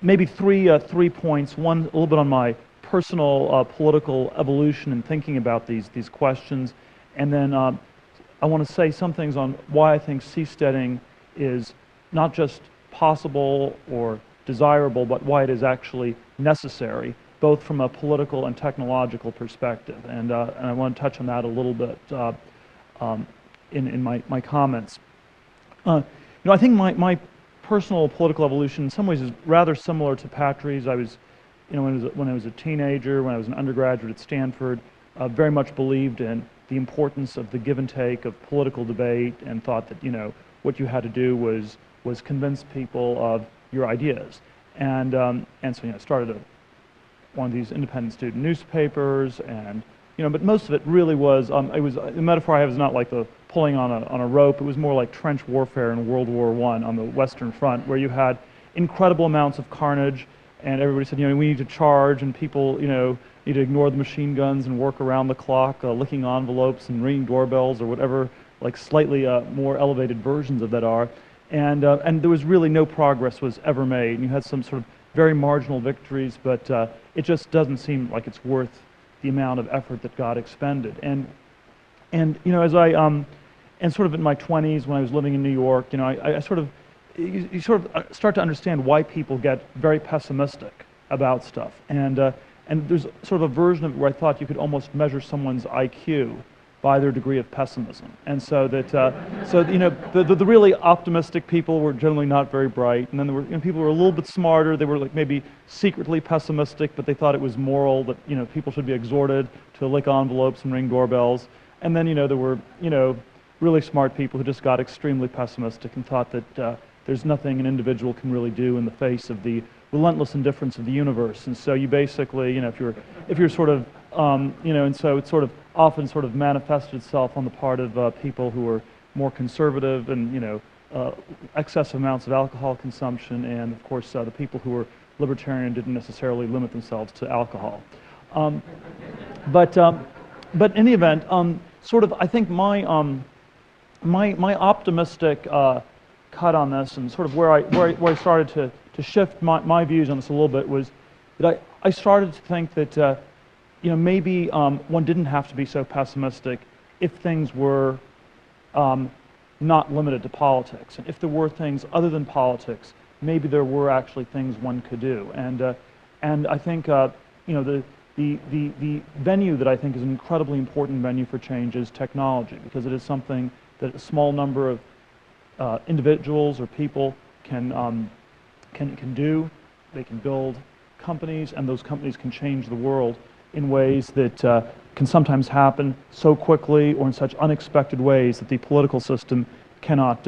maybe three points. One, a little bit on my personal political evolution and thinking about these questions, and then I want to say some things on why I think seasteading is not just possible or desirable, but why it is actually necessary, both from a political and technological perspective. And I want to touch on that a little bit in my comments. I think my personal political evolution in some ways is rather similar to Patri's. I was, when I was a teenager, when I was an undergraduate at Stanford, very much believed in the importance of the give and take of political debate, and thought that what you had to do was convince people of your ideas. And so I started one of these independent student newspapers, and but most of it really was the metaphor I have is not like the pulling on a rope. It was more like trench warfare in World War I on the Western Front, where you had incredible amounts of carnage, and everybody said, we need to charge, and people, need to ignore the machine guns and work around the clock, licking envelopes and ringing doorbells or whatever, like slightly more elevated versions of that are, and there was really no progress was ever made. And you had some sort of very marginal victories, but it just doesn't seem like it's worth the amount of effort that got expended. And as I and sort of in my 20s when I was living in New York, I sort of you sort of start to understand why people get very pessimistic about stuff. And there's sort of a version of it where I thought you could almost measure someone's IQ by their degree of pessimism. And so that the really optimistic people were generally not very bright, and then there were people who were a little bit smarter. They were like maybe secretly pessimistic, but they thought it was moral that people should be exhorted to lick envelopes and ring doorbells. And then there were really smart people who just got extremely pessimistic and thought that there's nothing an individual can really do in the face of the relentless indifference of the universe. And so you basically, if you're sort of, and so it sort of often sort of manifested itself on the part of people who were more conservative and, excessive amounts of alcohol consumption, and of course the people who were libertarian didn't necessarily limit themselves to alcohol. But in any event, sort of I think my optimistic cut on this, and sort of where I started to shift my views on this a little bit, was that I started to think that maybe one didn't have to be so pessimistic if things were not limited to politics, and if there were things other than politics, maybe there were actually things one could do. And I think the venue that I think is an incredibly important venue for change is technology, because it is something that a small number of individuals or people can do. They can build companies, and those companies can change the world in ways that can sometimes happen so quickly or in such unexpected ways that the political system cannot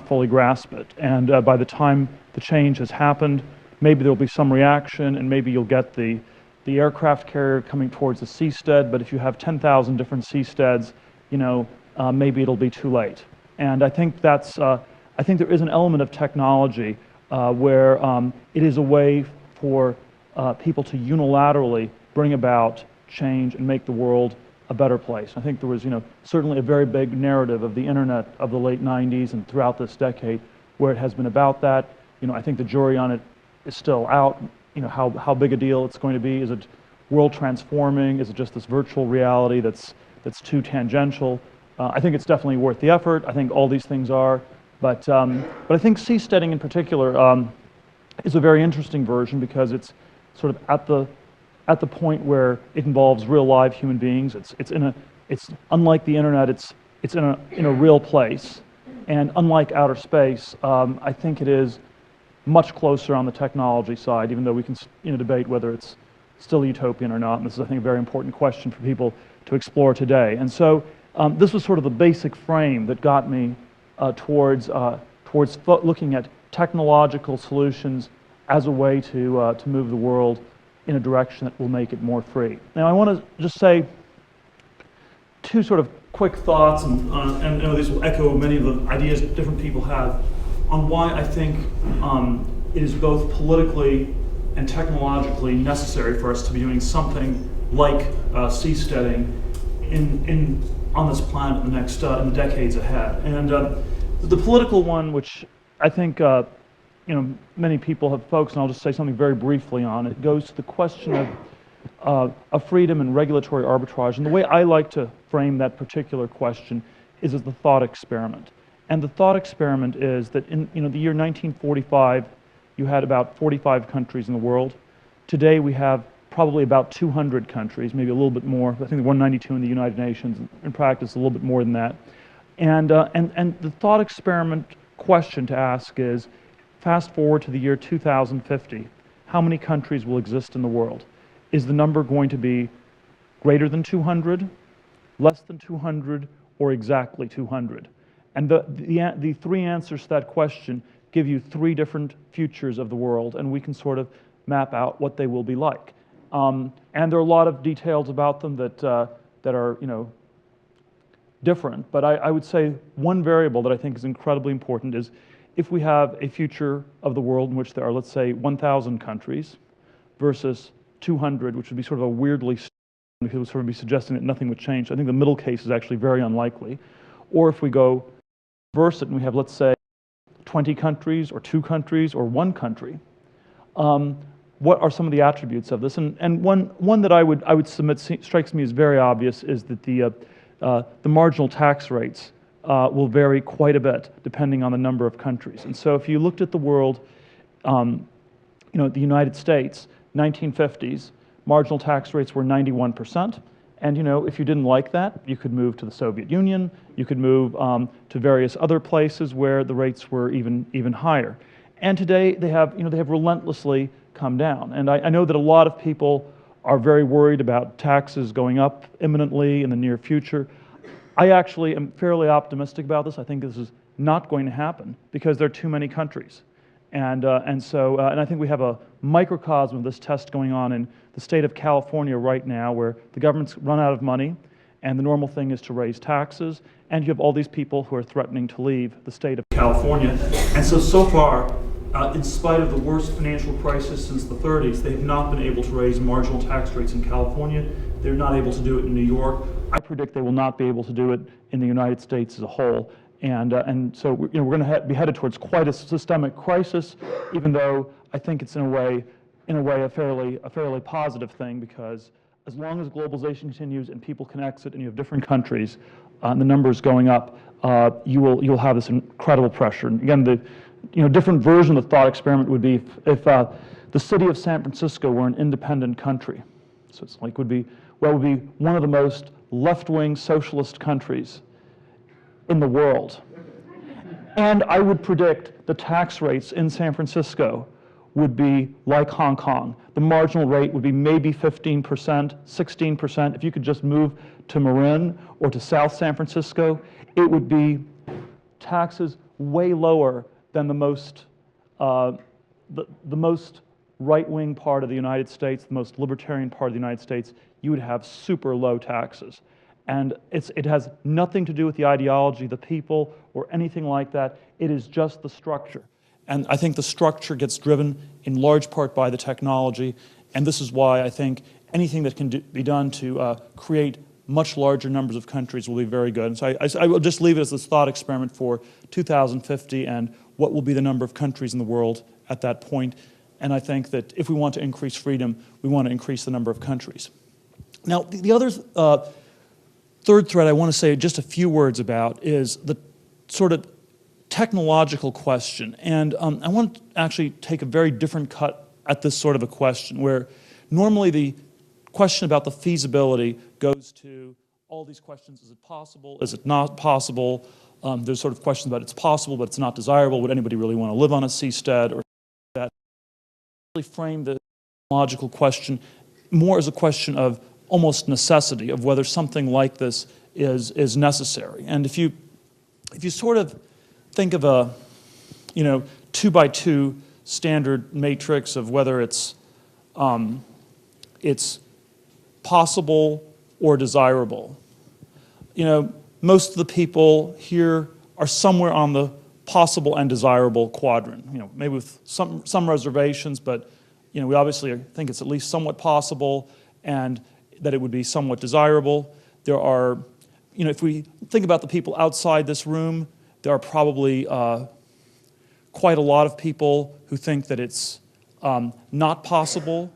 fully grasp it. And by the time the change has happened, maybe there will be some reaction, and maybe you'll get the aircraft carrier coming towards a seastead. But if you have 10,000 different seasteads, maybe it'll be too late. And I think I think there is an element of technology where it is a way for people to unilaterally bring about change and make the world a better place. I think there was, certainly a very big narrative of the internet of the late 90s and throughout this decade where it has been about that. I think the jury on it is still out. How big a deal it's going to be. Is it world transforming? Is it just this virtual reality that's too tangential? I think it's definitely worth the effort. I think all these things are, but I think seasteading in particular is a very interesting version, because it's sort of at the point where it involves real live human beings. It's unlike the internet. It's in a real place, and unlike outer space, I think it is much closer on the technology side, even though we can debate whether it's still utopian or not. And this is, I think, a very important question for people to explore today. And so this was sort of the basic frame that got me towards looking at technological solutions as a way to move the world in a direction that will make it more free. Now, I want to just say two sort of quick thoughts, and these will echo many of the ideas that different people have, on why I think it is both politically and technologically necessary for us to be doing something like seasteading on this planet in the decades ahead. And the political one, which I think many people have focused, and I'll just say something very briefly on it. It goes to the question of freedom and regulatory arbitrage. And the way I like to frame that particular question is as the thought experiment. And the thought experiment is that in the year 1945, you had about 45 countries in the world. Today we have probably about 200 countries, maybe a little bit more. I think there are 192 in the United Nations. In practice, a little bit more than that. And the thought experiment question to ask is, fast forward to the year 2050, how many countries will exist in the world? Is the number going to be greater than 200, less than 200, or exactly 200? And the three answers to that question give you three different futures of the world, and we can sort of map out what they will be like. And there are a lot of details about them that are different, but I would say one variable that I think is incredibly important is if we have a future of the world in which there are, let's say, 1,000 countries versus 200, which would be sort of a weirdly, people would sort of be suggesting that nothing would change. I think the middle case is actually very unlikely. Or if we go reverse it and we have, let's say, 20 countries or 2 countries or 1 country, what are some of the attributes of this? And one that I would submit strikes me as very obvious is that the marginal tax rates will vary quite a bit depending on the number of countries. And so if you looked at the world, the United States, 1950s, marginal tax rates were 91%. And if you didn't like that, you could move to the Soviet Union. You could move to various other places where the rates were even higher. And today they have relentlessly come down. And I know that a lot of people are very worried about taxes going up imminently in the near future. I actually am fairly optimistic about this. I think this is not going to happen because there are too many countries. And I think we have a microcosm of this test going on in the state of California right now, where the government's run out of money, and the normal thing is to raise taxes, and you have all these people who are threatening to leave the state of California. And so far, in spite of the worst financial crisis since the 30s, they have not been able to raise marginal tax rates in California. They're not able to do it in New York. I predict they will not be able to do it in the United States as a whole. And so we're going to be headed towards quite a systemic crisis, even though I think it's in a way a fairly positive thing, because as long as globalization continues and people can exit and you have different countries and the numbers going up, you'll have this incredible pressure. And again, the different version of the thought experiment would be if the city of San Francisco were an independent country. So it's like would be one of the most left-wing socialist countries in the world. And I would predict the tax rates in San Francisco would be like Hong Kong. The marginal rate would be maybe 15%, 16%. If you could just move to Marin or to South San Francisco, it would be taxes way lower than the most right-wing part of the United States, the most libertarian part of the United States. You would have super low taxes. And it has nothing to do with the ideology, the people, or anything like that. It is just the structure. And I think the structure gets driven in large part by the technology. And this is why I think anything that can be done to create much larger numbers of countries will be very good. And so I will just leave it as this thought experiment for 2050 and what will be the number of countries in the world at that point. And I think that if we want to increase freedom, we want to increase the number of countries. Now, the other third thread I want to say just a few words about is the sort of technological question. And I want to actually take a very different cut at this sort of a question, where normally the question about the feasibility goes to all these questions. Is it possible? Is it not possible? There's sort of questions about it's possible, but it's not desirable. Would anybody really want to live on a seastead or that? I really frame the technological question more as a question of almost necessity, of whether something like this is necessary. And if you sort of think of a 2x2 standard matrix of whether it's possible or desirable, most of the people here are somewhere on the possible and desirable quadrant. Maybe with some reservations, but we obviously think it's at least somewhat possible and that it would be somewhat desirable. There are, if we think about the people outside this room, there are probably quite a lot of people who think that it's not possible,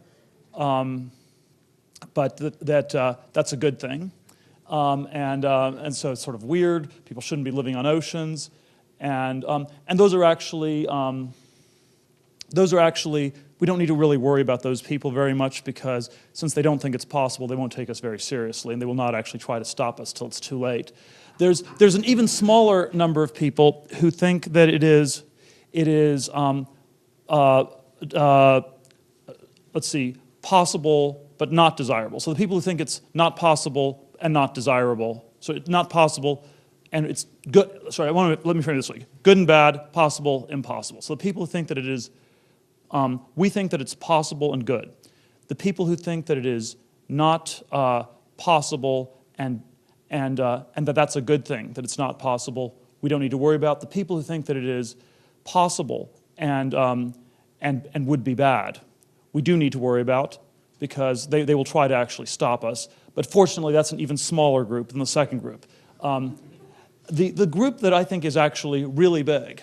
but that's a good thing. And so it's sort of weird. People shouldn't be living on oceans. And those are actually, we don't need to really worry about those people very much, because since they don't think it's possible, they won't take us very seriously, and they will not actually try to stop us till it's too late. There's an even smaller number of people who think that it is possible but not desirable. So the people who think it's not possible and not desirable, so it's not possible and it's good, sorry, let me frame it this way. Good and bad, possible, impossible. So the people who think that it is, we think that it's possible and good. The people who think that it is not possible and that that's a good thing, that it's not possible, we don't need to worry about. The people who think that it is possible and would be bad, we do need to worry about, because they will try to actually stop us. But fortunately, that's an even smaller group than the second group. The group that I think is actually really big,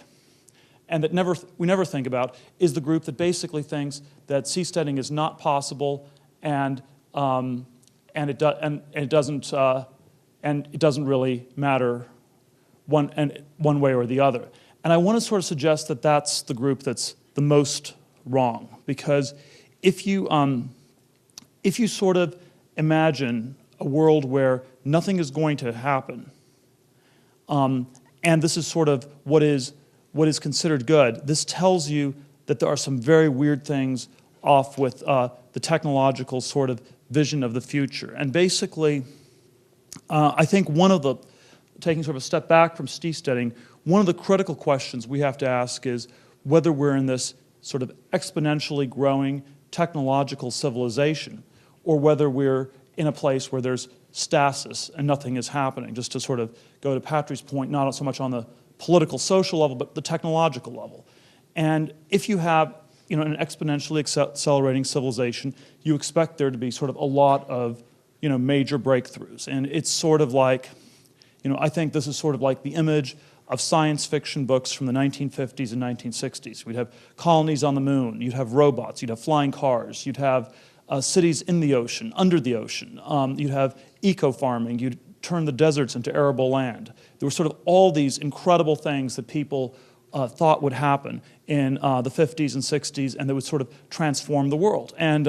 and that we never think about, is the group that basically thinks that seasteading is not possible, and it doesn't really matter one way or the other. And I want to sort of suggest that that's the group that's the most wrong, because if you sort of imagine a world where nothing is going to happen, and this is sort of what is considered good, this tells you that there are some very weird things off with the technological sort of vision of the future. And basically, I think taking sort of a step back from seasteading, one of the critical questions we have to ask is whether we're in this sort of exponentially growing technological civilization, or whether we're in a place where there's stasis and nothing is happening. Just to sort of go to Patrick's point, not so much on the political, social level, but the technological level. And if you have an exponentially accelerating civilization, you expect there to be sort of a lot of major breakthroughs. And it's sort of like, I think this is sort of like the image of science fiction books from the 1950s and 1960s. We'd have colonies on the moon, you'd have robots, you'd have flying cars, you'd have cities in the ocean, under the ocean, you'd have eco-farming, you'd turn the deserts into arable land. There were sort of all these incredible things that people thought would happen in the 50s and 60s, and that would sort of transform the world. And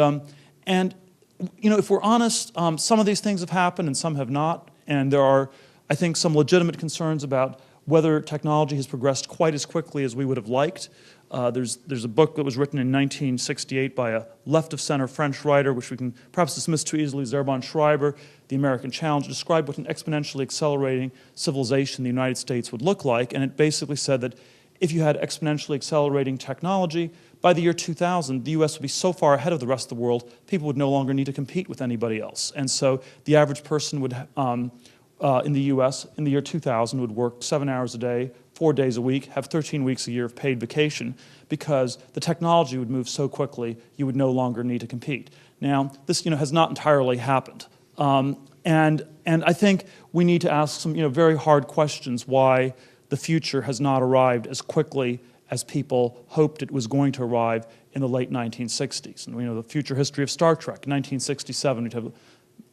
if we're honest, some of these things have happened and some have not, and there are, I think, some legitimate concerns about whether technology has progressed quite as quickly as we would have liked. There's a book that was written in 1968 by a left-of-center French writer, which we can perhaps dismiss too easily, Zerban Schreiber, The American Challenge, described what an exponentially accelerating civilization the United States would look like, and it basically said that if you had exponentially accelerating technology, by the year 2000, the U.S. would be so far ahead of the rest of the world, people would no longer need to compete with anybody else. And so the average person would in the U.S. in the year 2000 would work 7 hours a day, 4 days a week, have 13 weeks a year of paid vacation, because the technology would move so quickly you would no longer need to compete. Now, this has not entirely happened. And I think we need to ask some very hard questions why the future has not arrived as quickly as people hoped it was going to arrive in the late 1960s. And we know the future history of Star Trek. 1967, we'd have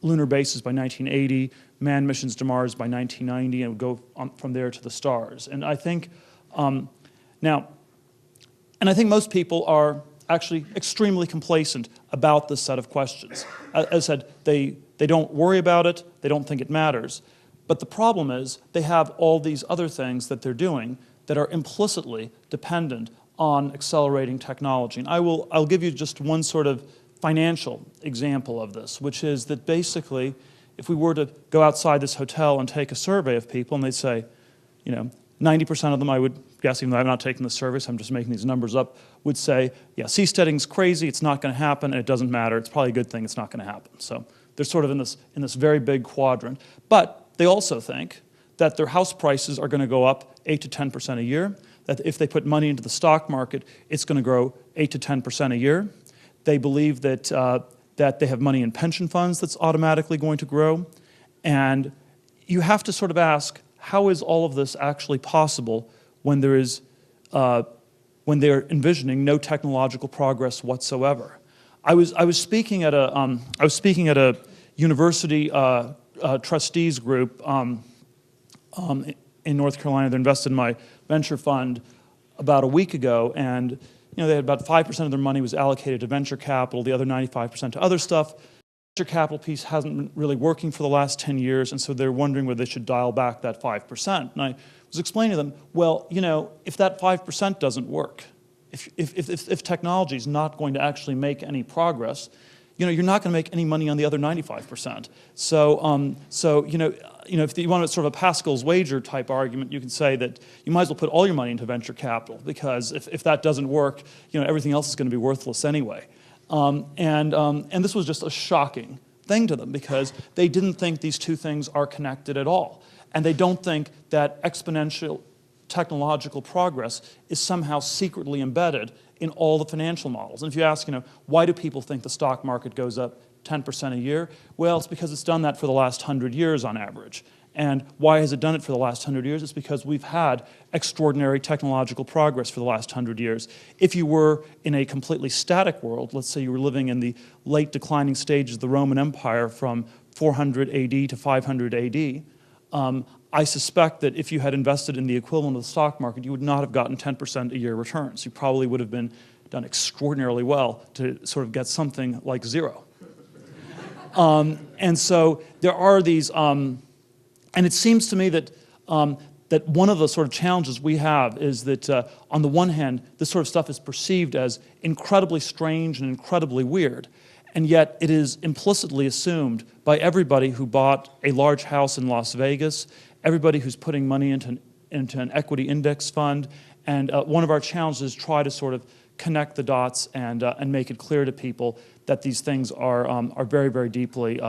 lunar bases by 1980, manned missions to Mars by 1990, and it would go on from there to the stars. And I think, I think most people are actually extremely complacent about this set of questions. As I said, they don't worry about it, they don't think it matters. But the problem is they have all these other things that they're doing that are implicitly dependent on accelerating technology. And I'll give you just one sort of financial example of this, which is that basically, if we were to go outside this hotel and take a survey of people, and they'd say, 90% of them, I would guess, even though I'm not taking the survey, so I'm just making these numbers up, would say, yeah, seasteading's crazy, it's not going to happen, and it doesn't matter, it's probably a good thing it's not going to happen. So they're sort of in this very big quadrant. But they also think that their house prices are going to go up 8 to 10% a year, that if they put money into the stock market, it's going to grow 8 to 10% a year. They believe that, that they have money in pension funds that's automatically going to grow. And you have to sort of ask, how is all of this actually possible when there is when they're envisioning no technological progress whatsoever. I was speaking at a university trustees group in North Carolina that invested in my venture fund about a week ago, and they had about 5% of their money was allocated to venture capital, the other 95% to other stuff. Venture capital piece hasn't been really working for the last 10 years, and so they're wondering whether they should dial back that 5%. And I was explaining to them, well, if that 5% doesn't work, if technology is not going to actually make any progress, you're not going to make any money on the other 95%. So if you want sort of a Pascal's wager type argument, you can say that you might as well put all your money into venture capital, because if that doesn't work, everything else is going to be worthless anyway. And this was just a shocking thing to them, because they didn't think these two things are connected at all. And they don't think that exponential technological progress is somehow secretly embedded in all the financial models. And if you ask, why do people think the stock market goes up 10% a year? Well, it's because it's done that for the last 100 years on average. And why has it done it for the last 100 years? It's because we've had extraordinary technological progress for the last 100 years. If you were in a completely static world, let's say you were living in the late declining stages of the Roman Empire from 400 AD to 500 AD, I suspect that if you had invested in the equivalent of the stock market, you would not have gotten 10% a year returns. You probably would have done extraordinarily well to sort of get something like zero. And so there are these, and it seems to me that that one of the sort of challenges we have is that on the one hand, this sort of stuff is perceived as incredibly strange and incredibly weird, and yet it is implicitly assumed by everybody who bought a large house in Las Vegas, everybody who's putting money into an equity index fund, and one of our challenges is try to sort of connect the dots and make it clear to people that these things are very, very deeply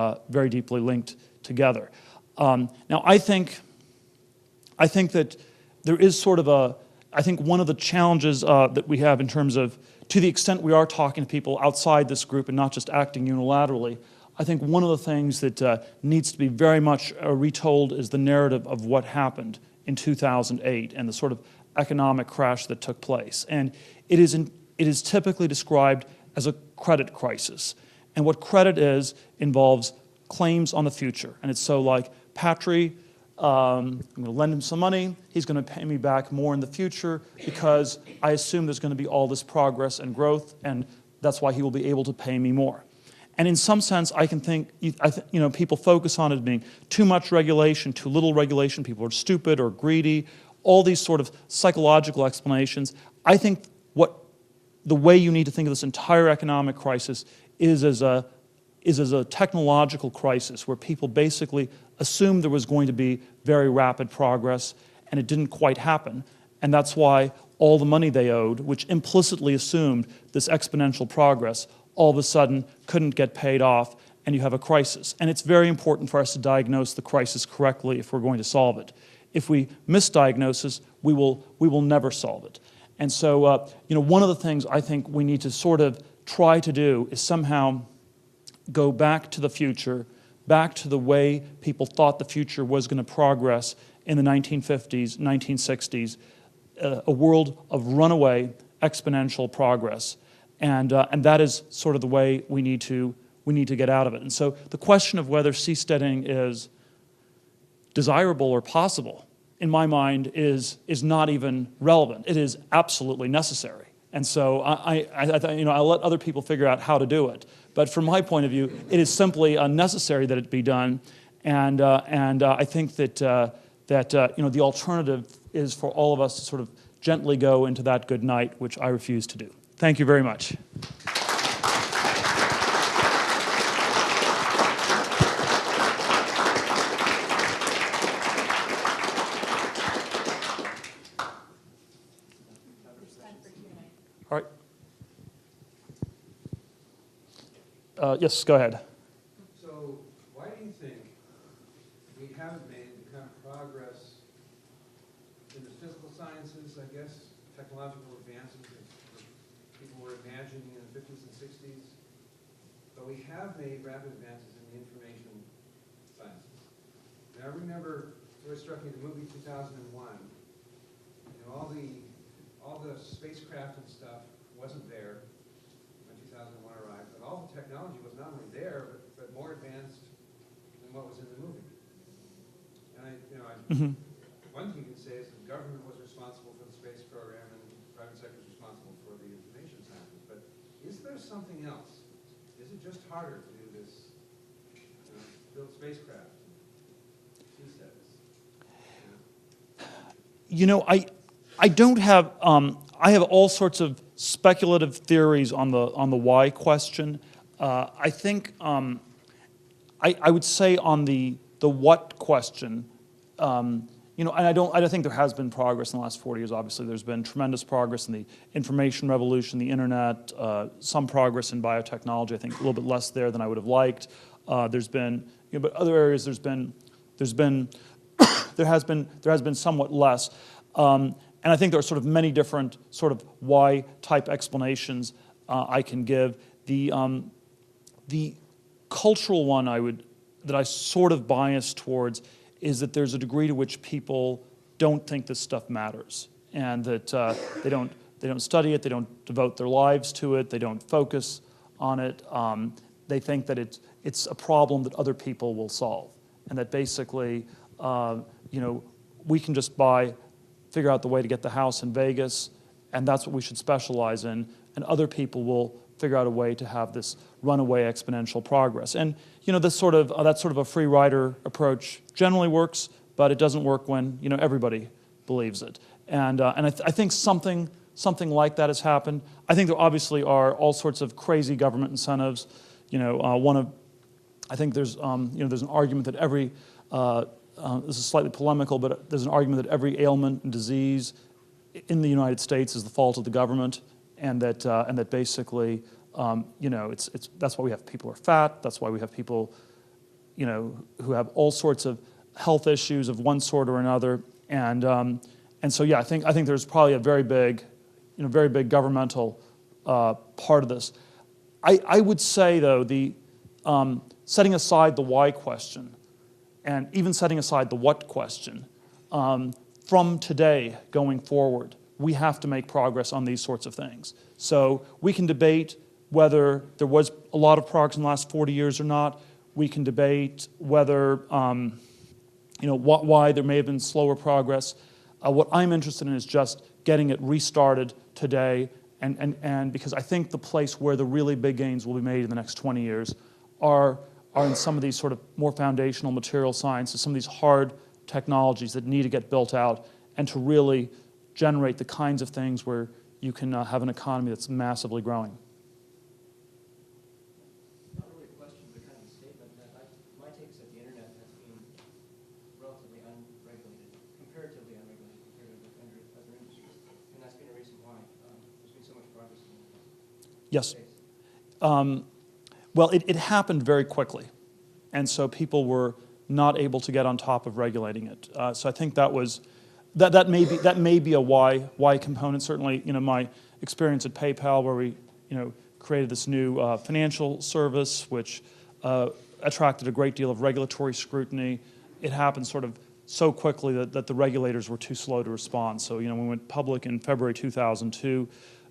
linked together. Now, I think that there is sort of I think one of the challenges that we have in terms of, to the extent we are talking to people outside this group and not just acting unilaterally, I think one of the things that needs to be very much retold is the narrative of what happened in 2008 and the sort of economic crash that took place. And it is typically described as a credit crisis. And what credit involves claims on the future. And it's so like, Patry, I'm going to lend him some money, he's going to pay me back more in the future because I assume there's going to be all this progress and growth, and that's why he will be able to pay me more. And in some sense, I can think, people focus on it being too much regulation, too little regulation, people are stupid or greedy, all these sort of psychological explanations. I think the way you need to think of this entire economic crisis is as a technological crisis where people basically assumed there was going to be very rapid progress, and it didn't quite happen. And that's why all the money they owed, which implicitly assumed this exponential progress, all of a sudden couldn't get paid off, and you have a crisis. And it's very important for us to diagnose the crisis correctly if we're going to solve it. If we misdiagnose it, we will never solve it. And so, one of the things I think we need to sort of try to do is somehow go back to the future, back to the way people thought the future was going to progress in the 1950s, 1960s, a world of runaway exponential progress. And that is sort of the way we need to get out of it. And so the question of whether seasteading is desirable or possible, in my mind, is not even relevant. It is absolutely necessary. And so I'll let other people figure out how to do it. But from my point of view, it is simply necessary that it be done. And I think that the alternative is for all of us to sort of gently go into that good night, which I refuse to do. Thank you very much. All right. Yes, go ahead. So why do you think we haven't made the kind of progress in the physical sciences, I guess, technological advances that people were imagining in the 50s and 60s, but we have made rapid advances in the information sciences? And I remember, it struck me, the movie 2001, all all the spacecraft and stuff wasn't there when 2001 arrived, but all the technology was not only there, but more advanced than what was in the movie. And one thing you can say is the government was responsible for the space program and the private sector was responsible for the information sciences. But is there something else? Is it just harder to do this, build spacecraft, seasteading? I don't have. I have all sorts of speculative theories on the why question. I think I would say on the what question. And I don't think there has been progress in the last 40 years. Obviously, there's been tremendous progress in the information revolution, the internet, some progress in biotechnology. I think a little bit less there than I would have liked. There's been, but other areas there has been somewhat less. And I think there are sort of many different sort of why type explanations I can give. The cultural one that I sort of bias towards is that there's a degree to which people don't think this stuff matters, and that they don't study it, they don't devote their lives to it, they don't focus on it. They think that it's a problem that other people will solve, and that basically, we can just figure out the way to get the house in Vegas, and that's what we should specialize in, and other people will figure out a way to have this runaway exponential progress. And that's sort of a free rider approach generally works, but it doesn't work when everybody believes it. And I think something like that has happened. I think there obviously are all sorts of crazy government incentives. I think there's there's an argument that every this is slightly polemical, but there's an argument that every ailment and disease in the United States is the fault of the government, and that basically, that's why we have people who are fat. That's why we have people, who have all sorts of health issues of one sort or another. And so yeah, I think there's probably a very big governmental part of this. I would say though setting aside the why question, and even setting aside the what question, from today going forward, we have to make progress on these sorts of things. So we can debate whether there was a lot of progress in the last 40 years or not. We can debate whether, why there may have been slower progress. What I'm interested in is just getting it restarted today, and because I think the place where the really big gains will be made in the next 20 years are in some of these sort of more foundational material sciences, some of these hard technologies that need to get built out, and to really generate the kinds of things where you can have an economy that's massively growing. Not really a question, but kind of a statement. My take is that the internet has been relatively unregulated, comparatively unregulated compared to other industries, and that's been a reason why there's been so much progress in the Yes. space. Well, it happened very quickly, and so people were not able to get on top of regulating it. So I think that may be a why component. Certainly, my experience at PayPal, where we created this new financial service, which attracted a great deal of regulatory scrutiny. It happened sort of so quickly that the regulators were too slow to respond. So we went public in February 2002.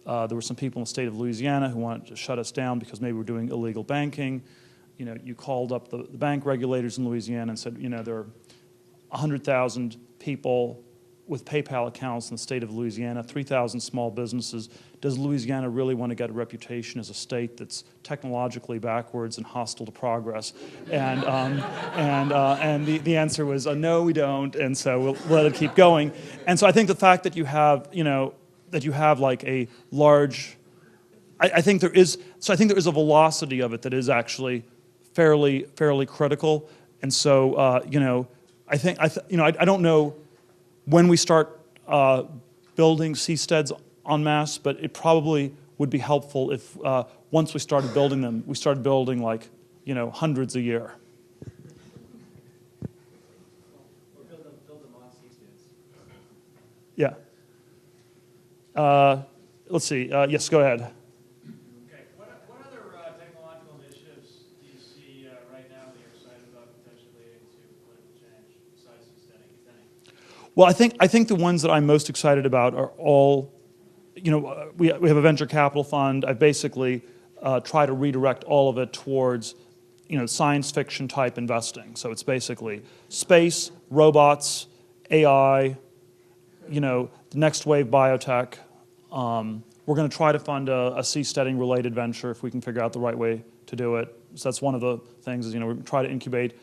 There were some people in the state of Louisiana who wanted to shut us down because maybe we're doing illegal banking. You called up the bank regulators in Louisiana and said, there are 100,000 people with PayPal accounts in the state of Louisiana, 3,000 small businesses. Does Louisiana really want to get a reputation as a state that's technologically backwards and hostile to progress? And the answer was, no, we don't, and so we'll let it keep going. And so I think the fact that you have, like a large, I think there is a velocity of it that is actually fairly critical. And so, I don't know when we start building seasteads en masse, but it probably would be helpful if once we started building them, we started building like, hundreds a year. Or build them on seasteads. Yeah. Let's see. Yes, go ahead. Okay. What other technological initiatives do you see right now that you're excited about potentially leading to political change besides seasteading, if any? Well, I think the ones that I'm most excited about are all we have a venture capital fund. I basically try to redirect all of it towards, science fiction type investing. So it's basically space, robots, AI, the next wave biotech. We're going to try to fund a seasteading related venture if we can figure out the right way to do it. So that's one of the things is, we try to incubate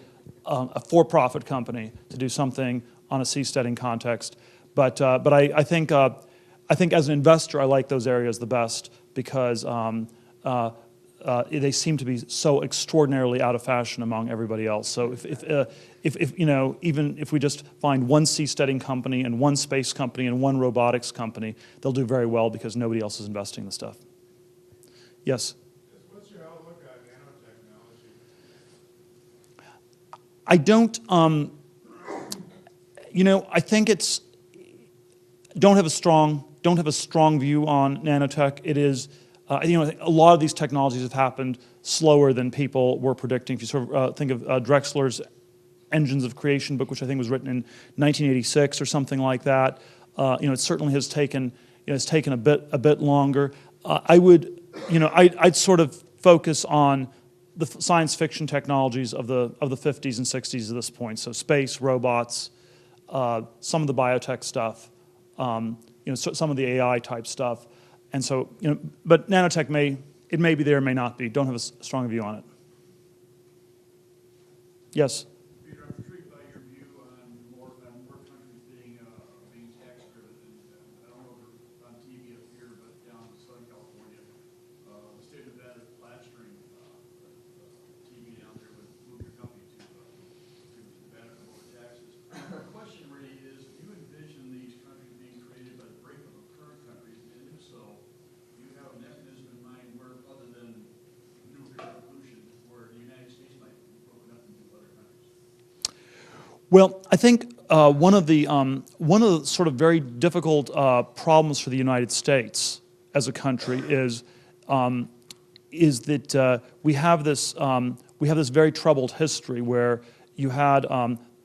a for-profit company to do something on a seasteading context. But I think as an investor, I like those areas the best because they seem to be so extraordinarily out of fashion among everybody else. So even if we just find one seasteading company and one space company and one robotics company, they'll do very well because nobody else is investing in the stuff. Yes? What's your outlook on nanotechnology? I don't, I think don't have a strong view on nanotech. It is, a lot of these technologies have happened slower than people were predicting. If you sort of think of Drexler's Engines of Creation book, which I think was written in 1986 or something like that, it certainly has taken, a bit longer. I'd sort of focus on the science fiction technologies of the 50s and 60s at this point. So space, robots, some of the biotech stuff, some of the AI type stuff. And so, but nanotech may be there, may not be. Don't have a strong view on it. Yes? Peter, I'm intrigued by your view on more countries being tax driven. And I don't know if it's on TV up here, but down in Southern California, the state of Nevada plastering TV down there would move your company to Nevada for lower taxes. The question really is, do you envision these countries being created by the breakup of current countries? And if so, do you have a mechanism in mind where, other than nuclear revolution, where the United States might be broken up into other countries? Well, I think one of the sort of very difficult problems for the United States as a country is that we have this very troubled history where you had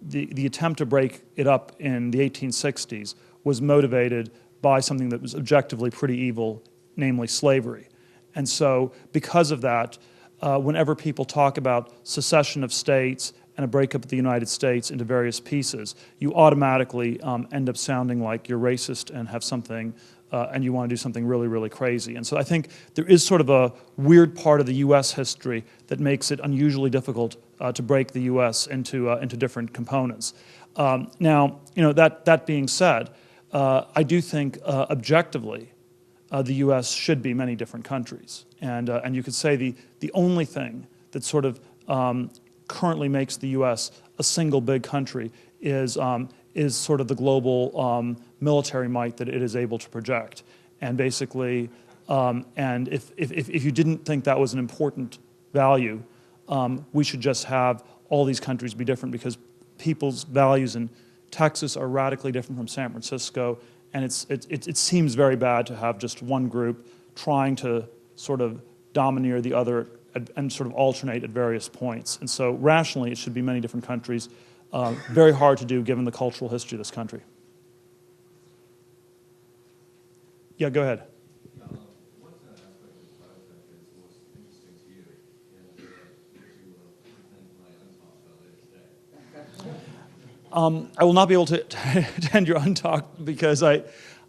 the attempt to break it up in the 1860s was motivated by something that was objectively pretty evil, namely slavery. And so because of that, whenever people talk about secession of states and a breakup of the United States into various pieces, you automatically end up sounding like you're racist and have something, and you want to do something really, really crazy. And so I think there is sort of a weird part of the U.S. history that makes it unusually difficult to break the U.S. into different components. Now, that being said, I do think objectively the U.S. should be many different countries. And you could say the only thing that sort of currently makes the U.S. a single big country is sort of the global military might that it is able to project. And basically, and if you didn't think that was an important value, we should just have all these countries be different because people's values in Texas are radically different from San Francisco, and it seems very bad to have just one group trying to sort of domineer the other and sort of alternate at various points. And so rationally, it should be many different countries. Very hard to do given the cultural history of this country. Yeah, go ahead. What aspect of biotech is most interesting to you? And to attend my untalk today? I will not be able to attend your untalk because I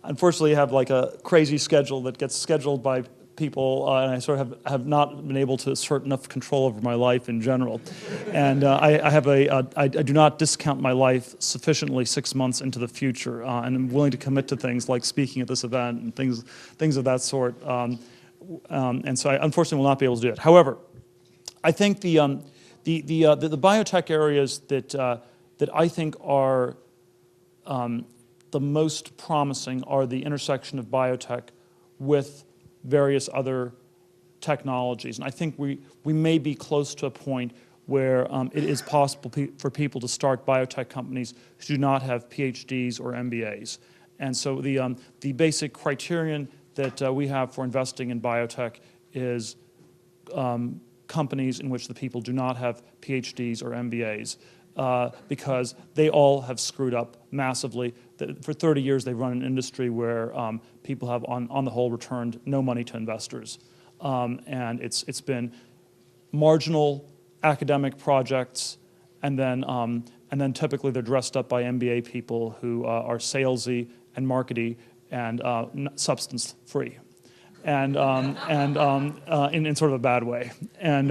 unfortunately have like a crazy schedule that gets scheduled by people, and I sort of have not been able to assert enough control over my life in general. And I do not discount my life sufficiently 6 months into the future, and I'm willing to commit to things like speaking at this event and things of that sort. And so I unfortunately will not be able to do it. However, I think the biotech areas that I think are the most promising are the intersection of biotech with various other technologies. And I think we may be close to a point where it is possible for people to start biotech companies who do not have PhDs or MBAs. And so the basic criterion that we have for investing in biotech is companies in which the people do not have PhDs or MBAs. because they all have screwed up massively. For 30 years, they've run an industry where people have, on the whole, returned no money to investors. And it's been marginal academic projects, and then typically they're dressed up by MBA people who are salesy and markety and substance free, and in sort of a bad way. And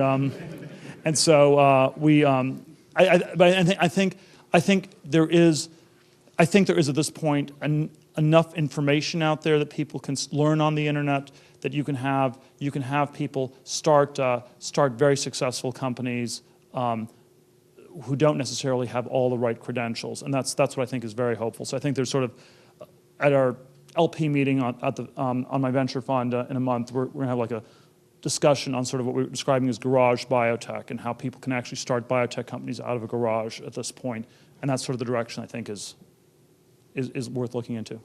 so I think there is at this point enough information out there that people can learn on the internet, that you can have people start very successful companies who don't necessarily have all the right credentials, and that's what I think is very hopeful. So I think there's sort of, at our LP meeting on my venture fund in a month, we're going to have like a discussion on sort of what we're describing as garage biotech and how people can actually start biotech companies out of a garage at this point, and that's sort of the direction I think is worth looking into.